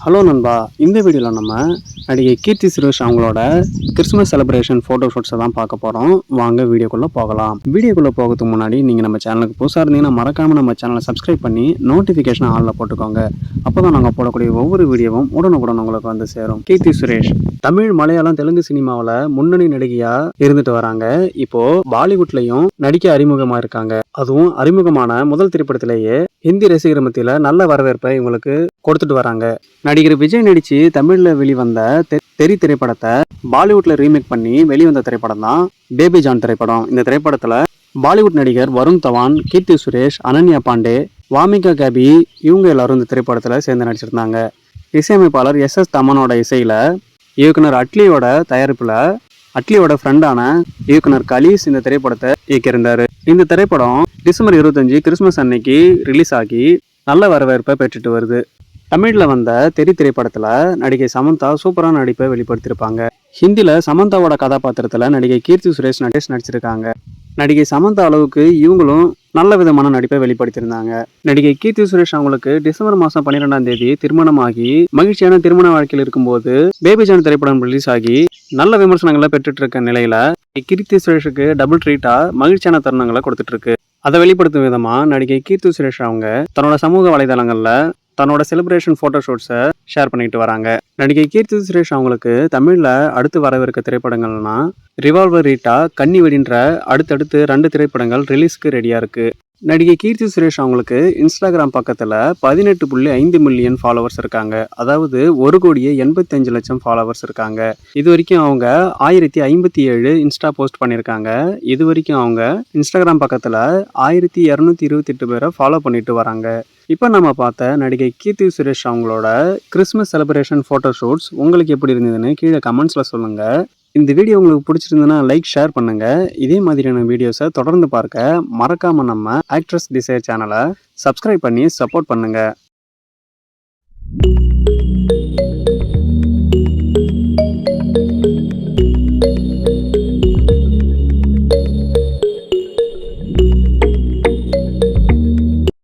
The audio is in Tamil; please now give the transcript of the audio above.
ஹலோ நண்பா, இந்த வீடியோவில் நம்ம நடிகை கீர்த்தி சுரேஷ் அவங்களோட கிறிஸ்மஸ் செலிப்ரேஷன் ஃபோட்டோ ஷூட்ஸை தான் பார்க்க போகிறோம். வாங்க வீடியோக்குள்ளே போகலாம். வீடியோக்குள்ளே போகிறதுக்கு முன்னாடி நீங்கள் நம்ம சேனலுக்கு புதுசாக இருந்தீங்கன்னா மறக்காமல் நம்ம சேனலை சப்ஸ்கிரைப் பண்ணி நோட்டிஃபிகேஷன் ஆனில் போட்டுக்கோங்க. அப்போ தான் நாங்கள் போடக்கூடிய ஒவ்வொரு வீடியோவும் உடனுக்குடன் உங்களுக்கு வந்து சேரும். கீர்த்தி சுரேஷ் தமிழ், மலையாளம், தெலுங்கு சினிமாவில் முன்னணி நடிகையாக இருந்துட்டு வராங்க. இப்போது பாலிவுட்லையும் நடிக்க அறிமுகமாக இருக்காங்க. அதுவும் அறிமுகமான முதல் திரைப்படத்திலேயே ஹிந்தி ரசிகர் மத்தியில் நல்ல வரவேற்பை இவங்களுக்கு கொடுத்துட்டு வராங்க. நடிகர் விஜய் நடிச்சு தமிழ்ல வெளிவந்த தெரி திரைப்படத்தை பாலிவுட்ல ரீமேக் பண்ணி வெளிவந்த திரைப்படம் தான் பேபி ஜான் திரைப்படம். இந்த திரைப்படத்துல பாலிவுட் நடிகர் வருண் தவான், கீர்த்தி சுரேஷ், அனன்யா பாண்டே, வாமிகா கேபி இவங்க எல்லாரும் இந்த திரைப்படத்துல சேர்ந்து நடிச்சிருந்தாங்க. இசையமைப்பாளர் எஸ் தமனோட இசையில இயக்குனர் அட்லியோட தயாரிப்புல அட்லியோட ஃப்ரெண்டான இயக்குனர் கலீஸ் இந்த திரைப்படத்தை இயக்கியிருந்தாரு. இந்த திரைப்படம் டிசம்பர் 25 கிறிஸ்துமஸ் அன்னைக்கு ரிலீஸ் ஆகி நல்ல வரவேற்பை பெற்றுட்டு வருது. தமிழில் வந்த தெரி திரைப்படத்தில் நடிகை சமந்தா சூப்பரான நடிப்பை வெளிப்படுத்தியிருப்பாங்க. ஹிந்தியில் சமந்தாவோட கதாபாத்திரத்தில் நடிகை கீர்த்தி சுரேஷ் நடிச்சிருக்காங்க. நடிகை சமந்தா அளவுக்கு இவங்களும் நல்ல விதமான நடிப்பை வெளிப்படுத்தியிருந்தாங்க. நடிகை கீர்த்தி சுரேஷ் அவங்களுக்கு டிசம்பர் மாதம் 12ஆம் தேதி திருமணமாகி மகிழ்ச்சியான திருமண வாழ்க்கையில் இருக்கும்போது பேபி ஜான் திரைப்படம் ரிலீஸ் ஆகி நல்ல விமர்சனங்களை பெற்றுட்டு இருக்க நிலையில கீர்த்தி சுரேஷுக்கு டபுள் ட்ரீட்டா மகிழ்ச்சியான தருணங்களை கொடுத்துட்டு இருக்கு. அதை வெளிப்படுத்தும் விதமா நடிகை கீர்த்தி சுரேஷ் அவங்க தன்னோட சமூக வலைதளங்கள்ல தன்னோட செலிப்ரேஷன் ஃபோட்டோ ஷூட்ஸை ஷேர் பண்ணிட்டு வராங்க. நடிகை கீர்த்தி சுரேஷ் அவங்களுக்கு தமிழில் அடுத்து வரவிருக்க திரைப்படங்கள்னா ரிவால்வர் ரீட்டா, கன்னி வெடின்ற அடுத்தடுத்து 2 திரைப்படங்கள் ரிலீஸ்க்கு ரெடியாக இருக்குது. நடிகை கீர்த்தி சுரேஷ் அவங்களுக்கு இன்ஸ்டாகிராம் பக்கத்தில் 18.5 மில்லியன் ஃபாலோவர்ஸ் இருக்காங்க. அதாவது 1,85,00,000 ஃபாலோவர்ஸ் இருக்காங்க. இது வரைக்கும் அவங்க 1057 இன்ஸ்டா போஸ்ட் பண்ணியிருக்காங்க. இது வரைக்கும் அவங்க இன்ஸ்டாகிராம் பக்கத்தில் 1228 பேரை ஃபாலோ பண்ணிட்டு வராங்க. இப்போ நம்ம பார்த்த நடிகை கீர்த்தி சுரேஷ் அவங்களோட கிறிஸ்மஸ் செலிப்ரேஷன் ஃபோட்டோ ஷூட்ஸ் உங்களுக்கு எப்படி இருந்ததுன்னு கீழே கமெண்ட்ஸில் சொல்லுங்கள். இந்த வீடியோ உங்களுக்கு பிடிச்சிருந்ததுன்னா லைக், ஷேர் பண்ணுங்கள். இதே மாதிரியான வீடியோஸை தொடர்ந்து பார்க்க மறக்காமல் நம்ம ஆக்ட்ரஸ் டிசைர் சேனலை சப்ஸ்கிரைப் பண்ணி சப்போர்ட் பண்ணுங்கள்.